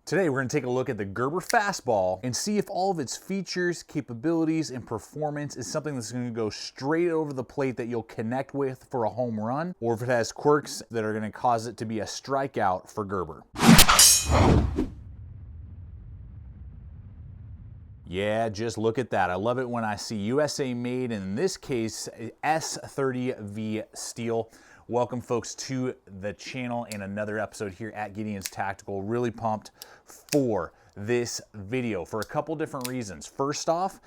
Today we're going to take a look at the Gerber Fastball and see if all of its features, capabilities, and performance is something that's going to go straight over the plate that you'll connect with for a home run, or if it has quirks that are going to cause it to be a strikeout for Gerber. Yeah, just look at that. I love it when I see USA made, and in this case, S30V steel. Welcome folks to the channel and another episode here at Gideon's Tactical. Really pumped for this video for a couple different reasons. First off,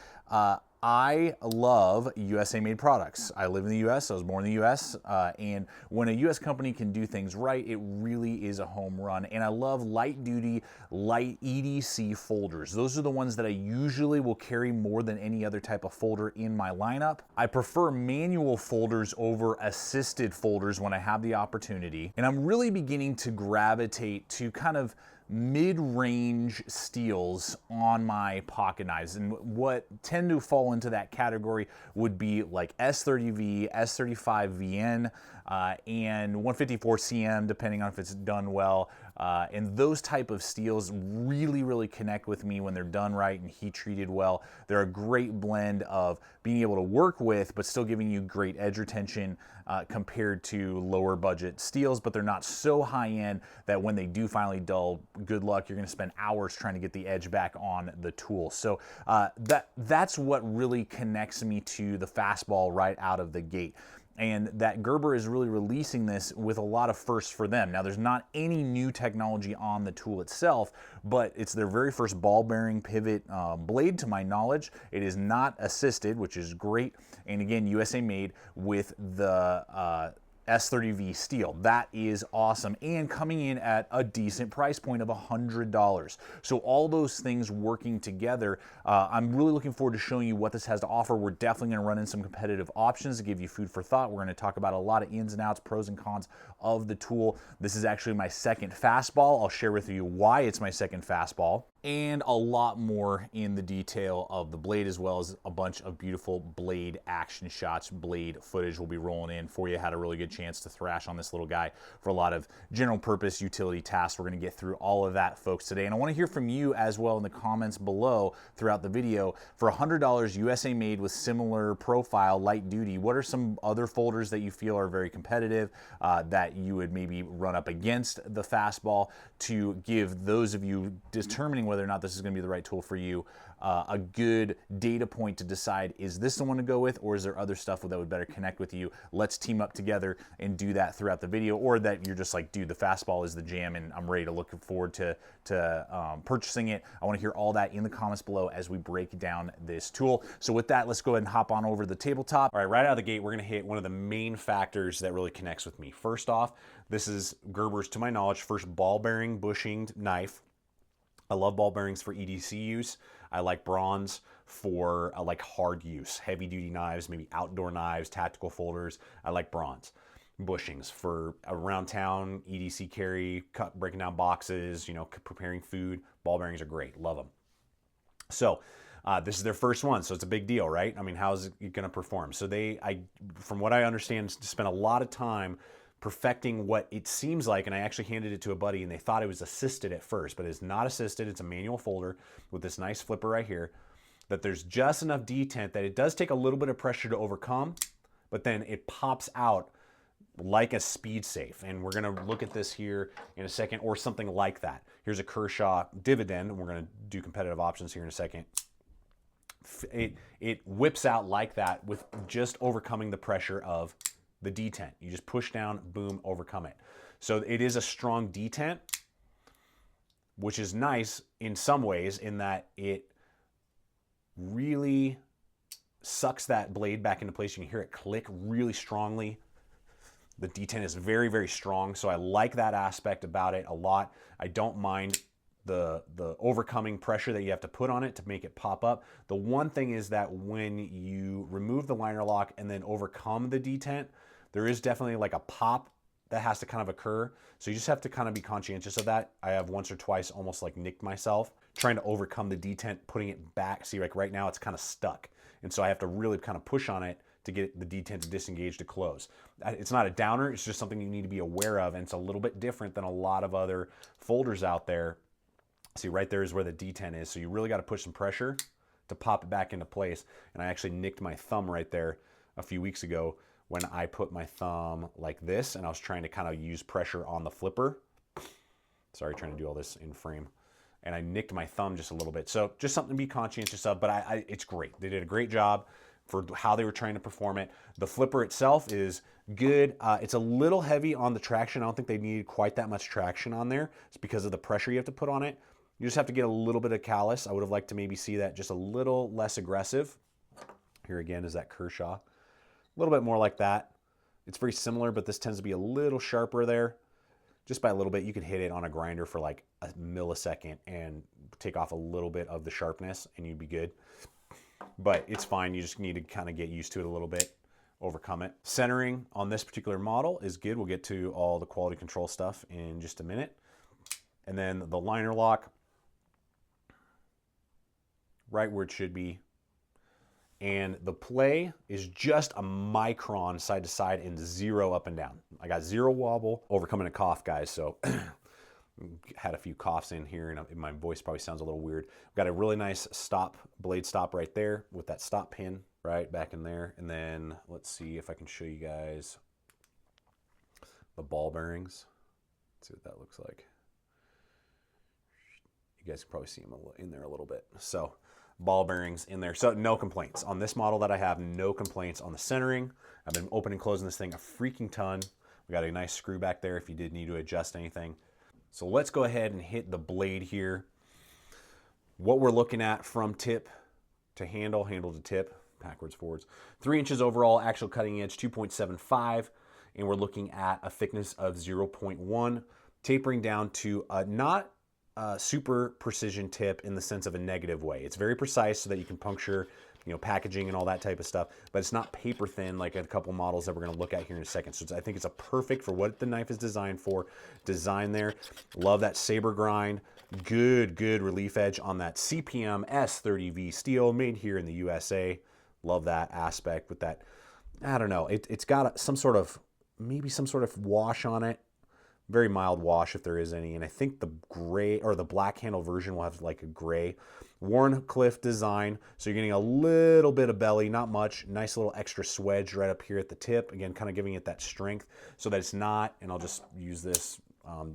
I love USA made products. I live in the US, I was born in the US, and when a US company can do things right, it really is a home run. And I love light duty, light EDC folders. Those are the ones that I usually will carry more than any other type of folder in my lineup. I prefer manual folders over assisted folders when I have the opportunity. And I'm really beginning to gravitate to kind of mid-range steels on my pocket knives, and what tend to fall into that category would be like S30V, S35VN, and 154CM, depending on if it's done well. And those type of steels really connect with me when they're done right and heat treated well. They're a great blend of being able to work with, but still giving you great edge retention compared to lower budget steels, but they're not so high end that when they do finally dull, good luck, you're gonna spend hours trying to get the edge back on the tool. So that's what really connects me to the Fastball right out of the gate. And that Gerber is really releasing this with a lot of firsts for them. Now, there's not any new technology on the tool itself, but it's their very first ball bearing pivot blade to my knowledge. It is not assisted, which is great. And again, USA made with the S30V steel. That is awesome, and coming in at a decent price point of $100. So all those things working together, I'm really looking forward to showing you what this has to offer. We're definitely gonna run in some competitive options to give you food for thought. We're gonna talk about a lot of ins and outs, pros and cons of the tool. This is actually my second Fastball. I'll share with you why it's my second Fastball, and a lot more in the detail of the blade, as well as a bunch of beautiful blade action shots, blade footage will be rolling in for you. Had a really good chance to thrash on this little guy for a lot of general purpose utility tasks. We're gonna get through all of that, folks, today. And I wanna hear from you as well in the comments below throughout the video. For $100, USA made with similar profile, light duty, what are some other folders that you feel are very competitive that you would maybe run up against the Fastball, to give those of you determining whether or not this is going to be the right tool for you a good data point to decide, is this the one to go with, or is there other stuff that would better connect with you? Let's team up together and do that throughout the video, or that you're just like, dude, the Fastball is the jam and I'm ready to look forward to purchasing it. I want to hear all that in the comments below as we break down this tool. So with that, let's go ahead and hop on over to the tabletop. All right out of the gate, we're going to hit one of the main factors that really connects with me. First off, this is Gerber's, to my knowledge, first ball bearing bushinged knife. I love ball bearings for EDC use. I like bronze for like hard use, heavy duty knives, maybe outdoor knives, tactical folders. I like bronze bushings for around town, EDC carry, breaking down boxes, you know, preparing food. Ball bearings are great, love them. So this is their first one, so it's a big deal, right? I mean, how is it gonna perform? So from what I understand, spent a lot of time perfecting what it seems like, and I actually handed it to a buddy and they thought it was assisted at first, but it's not assisted. It's a manual folder with this nice flipper right here, that there's just enough detent that it does take a little bit of pressure to overcome, but then it pops out like a speed safe. And we're gonna look at this here in a second, or something like that. Here's a Kershaw dividend, and we're gonna do competitive options here in a second. It whips out like that with just overcoming the pressure of the detent. You just push down, boom, overcome it. So it is a strong detent, which is nice in some ways in that it really sucks that blade back into place. You can hear it click really strongly. The detent is very strong, so I like that aspect about it a lot. I don't mind the overcoming pressure that you have to put on it to make it pop up. The one thing is that when you remove the liner lock and then overcome the detent, there is definitely like a pop that has to kind of occur. So you just have to kind of be conscientious of that. I have once or twice almost like nicked myself trying to overcome the detent, putting it back. See, like right now it's kind of stuck. And so I have to really kind of push on it to get the detent to disengage to close. It's not a downer, it's just something you need to be aware of, and it's a little bit different than a lot of other folders out there See, right there is where the detent is. So you really got to push some pressure to pop it back into place. And I actually nicked my thumb right there a few weeks ago when I put my thumb like this and I was trying to kind of use pressure on the flipper. Sorry, trying to do all this in frame. And I nicked my thumb just a little bit. So just something to be conscientious of, but it's great. They did a great job for how they were trying to perform it. The flipper itself is good. It's a little heavy on the traction. I don't think they needed quite that much traction on there. It's because of the pressure you have to put on it. You just have to get a little bit of callus. I would have liked to maybe see that just a little less aggressive. Here again is that Kershaw. A little bit more like that. It's very similar, but this tends to be a little sharper there. Just by a little bit, you could hit it on a grinder for like a millisecond and take off a little bit of the sharpness and you'd be good. But it's fine. You just need to kind of get used to it a little bit, overcome it. Centering on this particular model is good. We'll get to all the quality control stuff in just a minute. And then the liner lock, right where it should be. And the play is just a micron side to side and 0 up and down. I got 0 wobble, overcoming a cough, guys. So had a few coughs in here and my voice probably sounds a little weird. Got a really nice stop, blade stop right there with that stop pin right back in there. And then let's see if I can show you guys the ball bearings. Let's see what that looks like. You guys can probably see them in there a little bit. So ball bearings in there. So no complaints. On this model that I have, no complaints on the centering. I've been opening and closing this thing a freaking ton. We got a nice screw back there if you did need to adjust anything. So let's go ahead and hit the blade here. What we're looking at from tip to handle, handle to tip, backwards, forwards. 3 inches overall, actual cutting edge, 2.75. And we're looking at a thickness of 0.1, tapering down to not super precision tip in the sense of a negative way. It's very precise so that you can puncture, you know, packaging and all that type of stuff, but it's not paper thin like a couple models that we're going to look at here in a second. So I think it's a perfect for what the knife is designed for. Design there. Love that saber grind. Good relief edge on that CPM S30V steel made here in the USA. Love that aspect with that. I don't know. It's got some sort of, maybe some sort of wash on it. Very mild wash if there is any. And I think the gray or the black handle version will have like a gray Warncliffe design. So you're getting a little bit of belly, not much. Nice little extra swedge right up here at the tip. Again, kind of giving it that strength so that it's not, and I'll just use this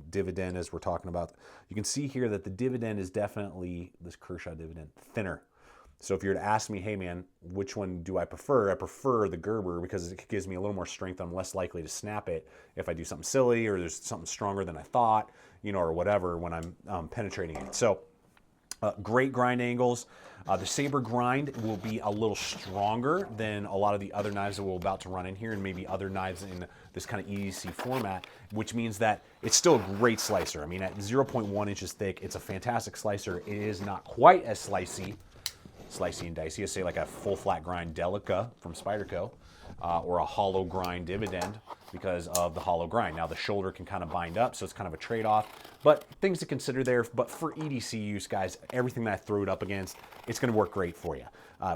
dividend as we're talking about. You can see here that the dividend is definitely, this Kershaw dividend, thinner. So if you were to ask me, hey man, which one do I prefer? I prefer the Gerber because it gives me a little more strength. I'm less likely to snap it if I do something silly or there's something stronger than I thought, you know, or whatever when I'm penetrating it. So great grind angles. The saber grind will be a little stronger than a lot of the other knives that we're about to run in here and maybe other knives in this kind of EDC format, which means that it's still a great slicer. I mean, at 0.1 inches thick, it's a fantastic slicer. It is not quite as slicey and dicey, say like a full flat grind Delica from Spyderco, or a hollow grind dividend because of the hollow grind. Now the shoulder can kind of bind up, so it's kind of a trade-off, but things to consider there. But for EDC use, guys, everything that I throw it up against, it's gonna work great for you.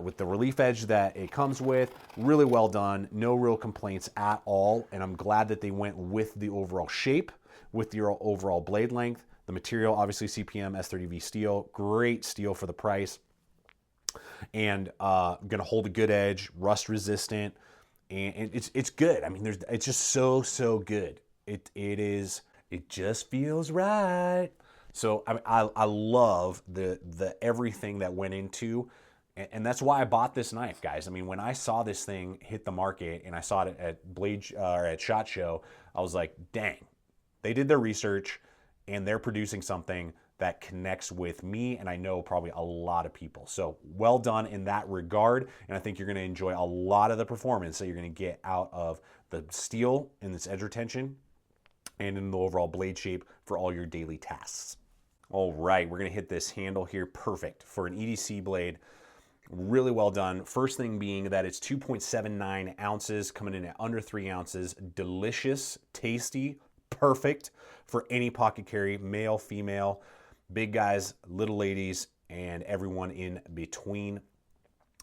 With the relief edge that it comes with, really well done, no real complaints at all, and I'm glad that they went with the overall shape, with the overall blade length. The material, obviously CPM S30V steel, great steel for the price. And gonna hold a good edge, rust resistant, and it's good. I mean, it's just so good. It just feels right. So I love the everything that went into, and that's why I bought this knife, guys. I mean, when I saw this thing hit the market and I saw it at SHOT Show, I was like, dang, they did their research and they're producing something that connects with me, and I know probably a lot of people. So well done in that regard, and I think you're gonna enjoy a lot of the performance that you're gonna get out of the steel and this edge retention and in the overall blade shape for all your daily tasks. All right, we're gonna hit this handle here. Perfect for an EDC blade. Really well done. First thing being that it's 2.79 ounces, coming in at under 3 ounces. Delicious, tasty, perfect for any pocket carry, male, female, big guys, little ladies, and everyone in between.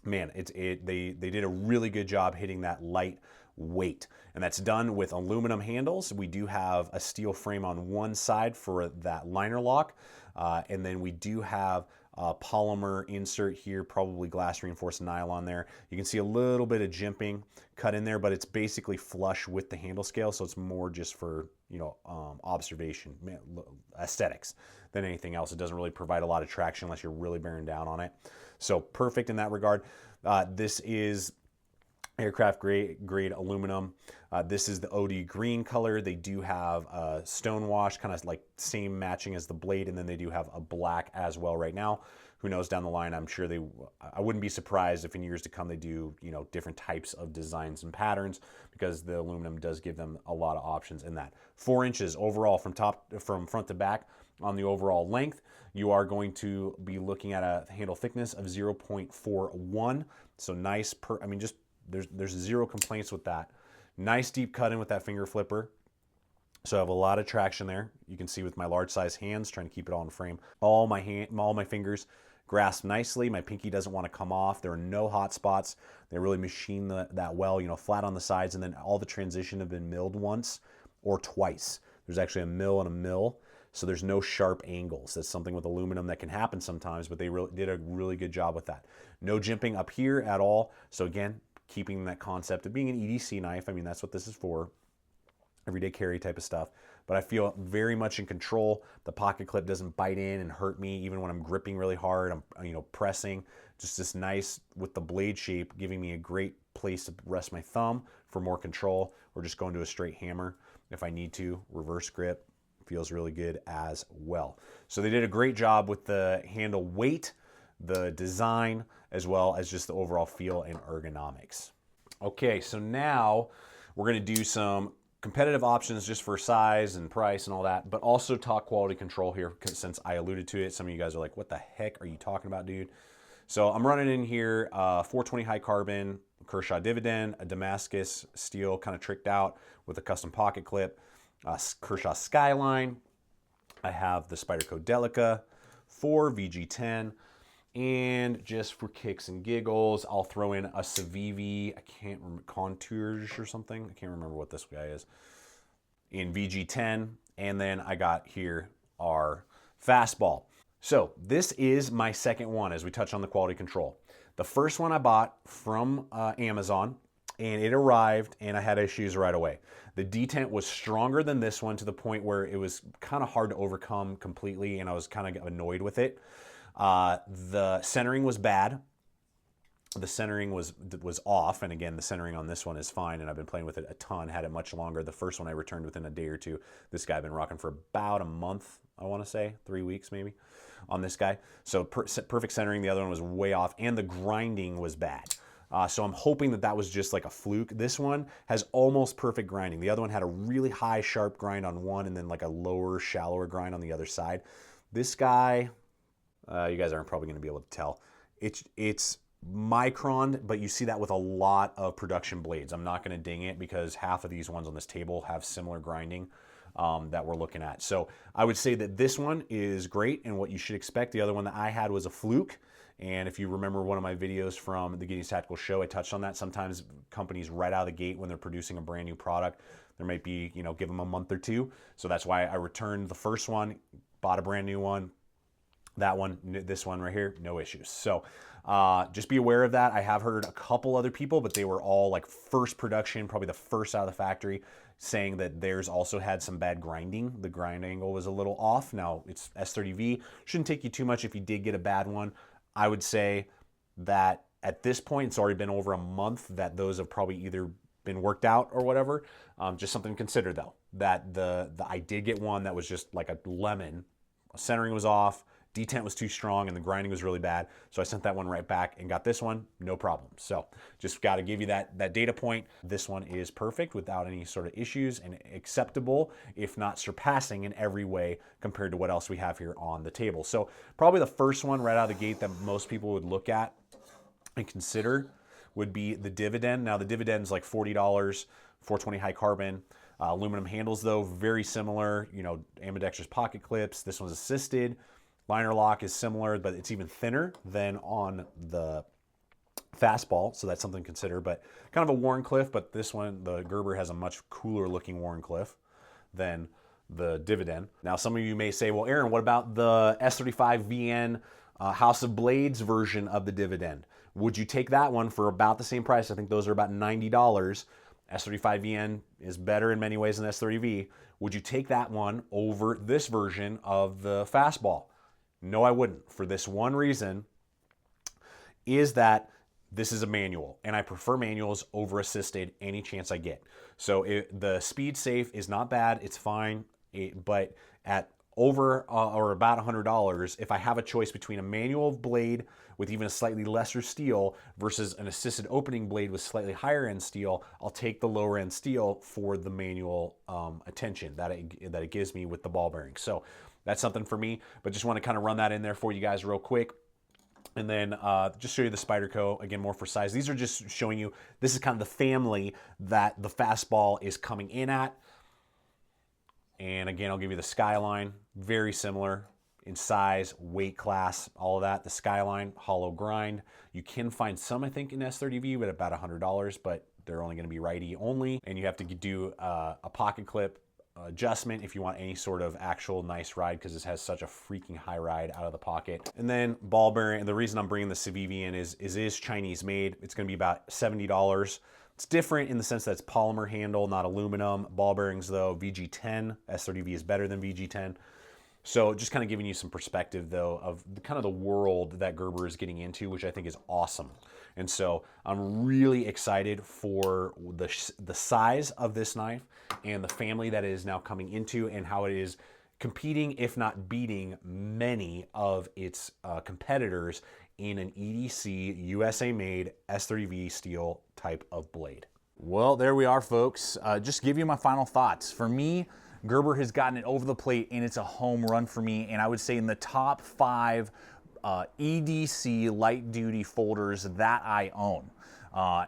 Man, they did a really good job hitting that light weight, and that's done with aluminum handles. We do have a steel frame on one side for that liner lock, And then we do have a polymer insert here, probably glass reinforced nylon there. You can see a little bit of jimping cut in there, but it's basically flush with the handle scale, so it's more just for, you know, observation, aesthetics than anything else. It doesn't really provide a lot of traction unless you're really bearing down on it. So perfect in that regard. This is aircraft grade aluminum. This is the OD green color. They do have stone wash, kind of like same matching as the blade, and then they do have a black as well right now. Who knows down the line? I'm sure I wouldn't be surprised if in years to come they do, you know, different types of designs and patterns, because the aluminum does give them a lot of options in that. 4 inches overall from front to back on the overall length. You are going to be looking at a handle thickness of 0.41. So nice I mean, just there's zero complaints with that. Nice deep cut in with that finger flipper. So I have a lot of traction there. You can see with my large size hands, trying to keep it all in frame. All my fingers grasp nicely. My pinky doesn't want to come off. There are no hot spots. They really machine that well, you know, flat on the sides, and then all the transition have been milled once or twice. There's actually a mill and a mill, so there's no sharp angles. That's something with aluminum that can happen sometimes, but they did a really good job with that. No jimping up here at all. So again, keeping that concept of being an EDC knife. I mean, that's what this is for. Everyday carry type of stuff. But I feel very much in control. The pocket clip doesn't bite in and hurt me even when I'm gripping really hard. I'm, you know, pressing. Just this nice with the blade shape, giving me a great place to rest my thumb for more control, or just going to a straight hammer if I need to. Reverse grip feels really good as well. So they did a great job with the handle weight, the design, as well as just the overall feel and ergonomics. Okay, so now we're going to do some competitive options just for size and price and all that, but also talk quality control here, because since I alluded to it, some of you guys are like, what the heck are you talking about, dude? So I'm running in here 420 high carbon Kershaw dividend, a Damascus steel kind of tricked out with a custom pocket clip, Kershaw Skyline. I have the Spyderco Delica 4 VG10, and just for kicks and giggles, I'll throw in a Civivi, I can't remember, Contours or something. I can't remember what this guy is, in VG10. And then I got here our Fastball. So this is my second one as we touch on the quality control. The first one I bought from Amazon, and it arrived and I had issues right away. The detent was stronger than this one to the point where it was kind of hard to overcome completely, and I was kind of annoyed with it. The centering was bad. The centering was off, and again, the centering on this one is fine, and I've been playing with it a ton, had it much longer. The first one I returned within a day or two. This guy I've been rocking for about a month, I want to say, 3 weeks maybe, on this guy. So perfect centering. The other one was way off, and the grinding was bad. So I'm hoping that was just like a fluke. This one has almost perfect grinding. The other one had a really high, sharp grind on one, and then like a lower, shallower grind on the other side. This guy, you guys aren't probably going to be able to tell. It's micron, but you see that with a lot of production blades. I'm not going to ding it because half of these ones on this table have similar grinding that we're looking at. So I would say that this one is great and what you should expect. The other one that I had was a fluke. And if you remember one of my videos from the Gideon's Tactical Show, I touched on that. Sometimes companies right out of the gate when they're producing a brand new product, there might be, you know, give them a month or two. So that's why I returned the first one, bought a brand new one. That one, this one right here, no issues. So just be aware of that. I have heard a couple other people, but they were all like first production, probably the first out of the factory, saying that theirs also had some bad grinding. The grind angle was a little off. Now it's S30V. Shouldn't take you too much if you did get a bad one. I would say that at this point, it's already been over a month that those have probably either been worked out or whatever. Just something to consider though, that I did get one that was just like a lemon. Centering was off, detent was too strong, and the grinding was really bad. So I sent that one right back and got this one, no problem. So just got to give you that data point. This one is perfect without any sort of issues and acceptable, if not surpassing in every way compared to what else we have here on the table. So probably the first one right out of the gate that most people would look at and consider would be the Dividend. Now the Dividend is like $40, 420 high carbon. Aluminum handles though, very similar, you know, ambidextrous pocket clips. This one's assisted. Liner lock is similar, but it's even thinner than on the Fastball, so that's something to consider. But kind of a Warncliffe, but this one, the Gerber, has a much cooler looking Warncliffe than the dividend. Now, some of you may say, well, Aaron, what about the S35VN House of Blades version of the dividend? Would you take that one for about the same price? I think those are about $90. S35VN is better in many ways than S30V. Would you take that one over this version of the Fastball? No, I wouldn't. For this one reason, is that this is a manual, and I prefer manuals over assisted any chance I get. So the speed safe is not bad, it's fine, but at over or about $100, if I have a choice between a manual blade with even a slightly lesser steel versus an assisted opening blade with slightly higher end steel, I'll take the lower end steel for the manual attention that it gives me with the ball bearing. So that's something for me, but just want to kind of run that in there for you guys real quick. And then just show you the Spyderco, again, more for size. These are just showing you, this is kind of the family that the Fastball is coming in at. And again, I'll give you the Skyline, very similar in size, weight class, all of that. The Skyline, hollow grind. You can find some, I think, in S30V, but about $100, but they're only going to be righty only. And you have to do a pocket clip adjustment if you want any sort of actual nice ride, because this has such a freaking high ride out of the pocket. And then ball bearing, and the reason I'm bringing the Civivi in is it is Chinese made. It's going to be about $70. It's different in the sense that it's polymer handle, not aluminum. Ball bearings though, VG10. S30V is better than VG10. So just kind of giving you some perspective though of kind of the world that Gerber is getting into, which I think is awesome. And so I'm really excited for the size of this knife and the family that it is now coming into, and how it is competing, if not beating, many of its competitors in an EDC, USA made S30V steel type of blade. Well, there we are, folks. Just give you my final thoughts. For me, Gerber has gotten it over the plate, and it's a home run for me. And I would say in the top 5 EDC light duty folders that I own.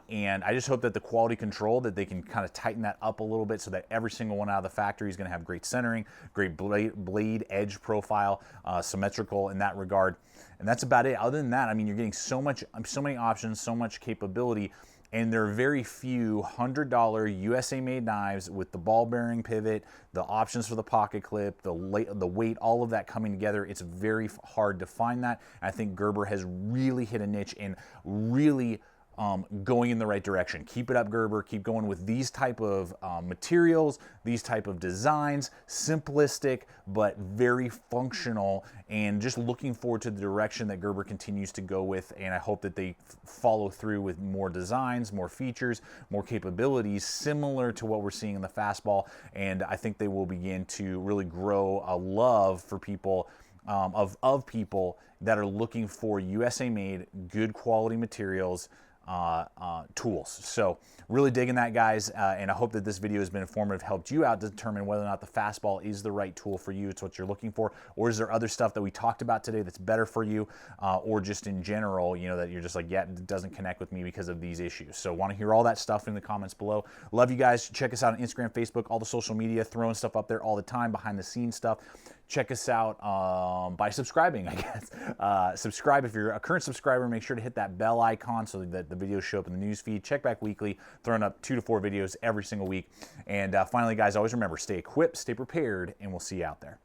And I just hope that the quality control, that they can kind of tighten that up a little bit so that every single one out of the factory is going to have great centering, great blade edge profile, symmetrical in that regard. And that's about it. Other than that, I mean, you're getting so many options, so much capability. And there are very few $100 USA made knives with the ball bearing pivot, the options for the pocket clip, the weight, all of that coming together. It's very hard to find that. And I think Gerber has really hit a niche and really going in the right direction. Keep it up, Gerber. Keep going with these type of materials, these type of designs, simplistic but very functional, and just looking forward to the direction that Gerber continues to go with. And I hope that they follow through with more designs, more features, more capabilities, similar to what we're seeing in the Fastball. And I think they will begin to really grow a love for people, of people that are looking for USA made, good quality materials, tools. So really digging that, guys, and I hope that this video has been informative, helped you out to determine whether or not the Fastball is the right tool for you. It's what you're looking for, or is there other stuff that we talked about today that's better for you, or just in general, you know, that you're just like, yeah, it doesn't connect with me because of these issues. So want to hear all that stuff in the comments below. Love you guys. Check us out on Instagram, Facebook, all the social media, throwing stuff up there all the time, behind the scenes stuff. Check us out by subscribing, I guess. Subscribe if you're a current subscriber. Make sure to hit that bell icon so that the videos show up in the news feed. Check back weekly, throwing up 2 to 4 videos every single week. And finally, guys, always remember, stay equipped, stay prepared, and we'll see you out there.